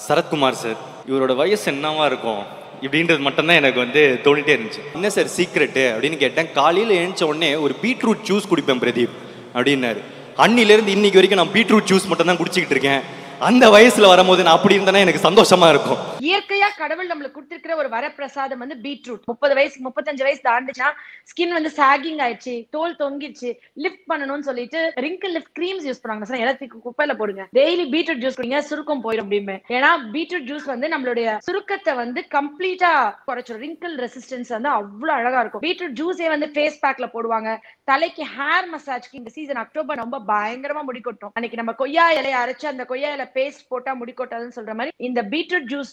Sarathkumar sir இவரோட வயசு என்னவா இருக்கும் இப்படின்றது மட்டும்தான் எனக்கு தோணிட்டே இருந்துச்சு. என்ன சார் சீக்ரெட்டு அப்படின்னு கேட்டேன். காலையில் எழுந்த உடனே ஒரு பீட்ரூட் ஜூஸ் குடிப்பேன் பிரதீப் அப்படின்னாரு. அன்னிலேருந்து இன்னைக்கு வரைக்கும் நான் பீட்ரூட் ஜூஸ் மட்டும் தான் குடிச்சிக்கிட்டு இருக்கேன். அந்த வயசுல வரும்போது நான் அப்படி இருந்தேன்னா எனக்கு சந்தோஷமா இருக்கும். இயற்கையா கடவுள் நம்மளுக்கு கொடுத்திருக்கிற ஒரு வரப்பிரசாதம் பீட்ரூட். 30 வயசு 35 வயசு தாண்டுச்சா ஸ்கின் சாகிங் ஆயிடுச்சு, தோல் தொங்கிடுச்சு, லிஃப்ட் பண்ணணும்னு சொல்லிட்டு ரிங்கிள் லிஃப்ட் கிரீம்ஸ் யூஸ் பண்ணுவாங்க சார். எல்லாத்துக்கும் குப்பையில போடுங்க. டெய்லி பீட்ரூட் ஜூஸ் குடிங்க, சுருக்கம் போயிடும் அப்படின்னு. ஏன்னா பீட்ரூட் ஜூஸ் நம்மளுடைய சுருக்கத்தை கம்ப்ளீட்டா குறைச்சிடும். ரிங்கிள் ரெசிஸ்டன்ஸ் அவ்வளவு அழகா இருக்கும். பீட்ரூட் ஜூஸே ஃபேஸ் பேக்ல போடுவாங்க. தலைக்கு ஹேர் மசாஜ்க்கு இந்த சீசன் அக்டோபர் ரொம்ப பயங்கரமா முடி கொட்டும். அன்னைக்கு நம்ம கொய்யா இலையை அரைச்சு அந்த கொய்யா இலை பேஸ்ட் போட்டா முடி கொட்டாதுன்னு சொல்ற மாதிரி இந்த பீட்ரூட் ஜூஸ்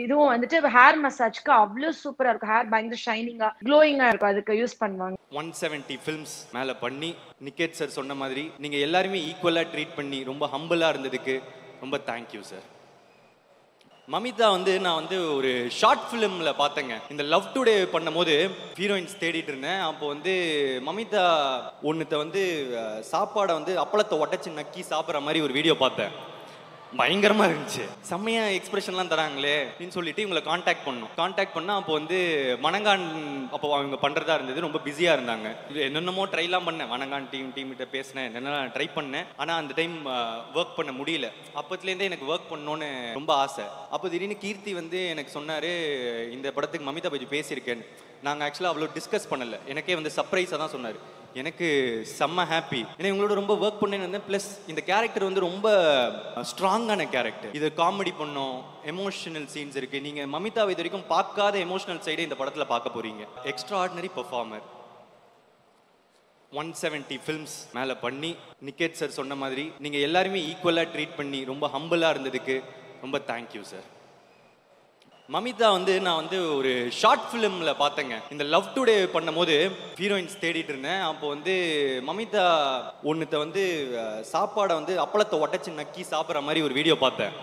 இதுவும் ஹேர் மசாஜ்க்கு அவ்வளவு சூப்பரா இருக்கும். ஹேர் பயங்கர ஷைனிங்கா க்ளோயிங்கா இருக்கும். அதுக்கு யூஸ் பண்ணுவாங்க. 170 ஃபிலிம்ஸ் மேல பண்ணி நிக்கேத் சார் சொன்ன மாதிரி நீங்க எல்லாருமே ஈக்குவலா ட்ரீட் பண்ணி ரொம்ப ஹம்பிளா இருந்ததுக்கு ரொம்ப தேங்க்யூ சார். மமிதா நான் ஒரு ஷார்ட் ஃபிலிம்ல பார்த்தேங்க. இந்த லவ் டுடே பண்ணும்போது ஹீரோயின்ஸ் தேடிட்டு இருந்தேன். அப்போ மமிதா ஒன்னுத்த சாப்பாடை அப்பளத்தை உடச்சி நக்கி சாப்பிட்ற மாதிரி ஒரு வீடியோ பார்த்தேன். பயங்கரமா இருந்துச்சு. செம்மையா எக்ஸ்பிரஷன்லாம் தராங்களே அப்படின்னு சொல்லிட்டு இவங்களை காண்டாக்ட் பண்ணா அப்போ மணங்கான் அப்போ அவங்க பண்றதா இருந்தது. ரொம்ப பிஸியா இருந்தாங்க. என்னென்னமோ ட்ரைலாம் பண்ணேன். மணங்கான் டீம் கிட்ட பேசினேன், என்னென்ன ட்ரை பண்ணேன். ஆனா அந்த டைம் ஒர்க் பண்ண முடியல. அப்பத்துலேருந்தே எனக்கு ஒர்க் பண்ணணும்னு ரொம்ப ஆசை. அப்போ திடீர்னு கீர்த்தி எனக்கு சொன்னாரு, இந்த படத்துக்கு மமிதா பற்றி பேசியிருக்கேன்னு. நாங்கள் ஆக்சுவலாக அவ்வளோ டிஸ்கஸ் பண்ணல. எனக்கே சர்ப்ரைஸாக தான் சொன்னார். எனக்கு செம்ம ஹாப்பி. ஏன்னா இவங்களோட ரொம்ப ஒர்க் பண்ணேன்னு. ப்ளஸ் இந்த கேரக்டர் ரொம்ப ஸ்ட்ராங்கான கேரக்டர். இது காமெடி பண்ணோம், எமோஷனல் சீன்ஸ் இருக்கு. நீங்க மமிதாவை இது வரைக்கும் பார்க்காத எமோஷனல் சைடை இந்த படத்துல பார்க்க போறீங்க. Extra ordinary performer. 170 ஃபிலிம்ஸ் மேல பண்ணி நிக்கேத் சார் சொன்ன மாதிரி நீங்க எல்லாருமே ஈக்குவலா ட்ரீட் பண்ணி ரொம்ப ஹம்பிளா இருந்ததுக்கு ரொம்ப தேங்க்யூ சார். மமிதா நான் ஒரு ஷார்ட் ஃபிலிம்ல பார்த்தேங்க. இந்த லவ் டுடே பண்ணும்போது ஹீரோயின்ஸ் தேடிட்டு இருந்தேன். அப்போ மமிதா ஒன்னுத்த சாப்பாடை அப்பளத்தை உடச்சி நக்கி சாப்பிட்ற மாதிரி ஒரு வீடியோ பார்த்தேன்.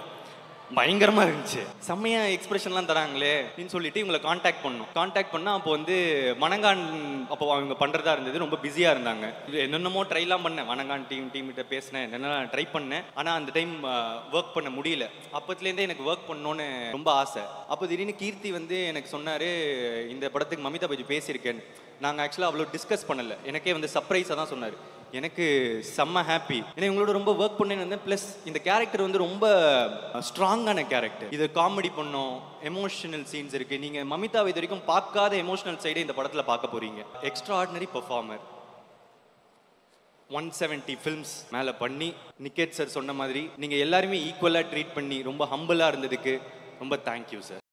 பயங்கரமா இருந்துச்சு. செம்மையா எக்ஸ்பிரஷன்லாம் தராங்களே அப்படின்னு சொல்லிட்டு இவங்களை காண்டாக்ட் பண்ணா அப்போ மணங்கான் அப்போ அவங்க பண்றதா இருந்தது. ரொம்ப பிஸியா இருந்தாங்க. என்னென்னமோ ட்ரைலாம் பண்ணேன். மணங்கான் டீம் கிட்ட பேசினேன், என்னென்ன ட்ரை பண்ணேன். ஆனா அந்த டைம் ஒர்க் பண்ண முடியல. அப்பத்துலேருந்தே எனக்கு ஒர்க் பண்ணணும்னு ரொம்ப ஆசை. அப்போ திடீர்னு கீர்த்தி எனக்கு சொன்னாரு, இந்த படத்துக்கு மமிதா பற்றி பேசியிருக்கேன்னு. நாங்கள் ஆக்சுவலாக அவ்வளோ டிஸ்கஸ் பண்ணல. எனக்கே சர்ப்ரைஸாக தான் சொன்னார். எனக்கு செம்ம ஹாப்பி. ஏன்னா இவங்களோட ரொம்ப ஒர்க் பண்ணேன்னு. ப்ளஸ் இந்த கேரக்டர் ரொம்ப ஸ்ட்ராங்கான கேரக்டர். இது காமெடி பண்ணோம், எமோஷனல் சீன்ஸ் இருக்கு. நீங்க மமிதாவை இது வரைக்கும் பார்க்காத எமோஷனல் சைடை இந்த படத்துல பார்க்க போறீங்க. Extra ordinary performer. 170 ஃபிலிம்ஸ் மேல பண்ணி நிக்கேத் சார் சொன்ன மாதிரி நீங்க எல்லாருமே ஈக்குவலா ட்ரீட் பண்ணி ரொம்ப ஹம்பிளா இருந்ததுக்கு ரொம்ப தேங்க்யூ சார்.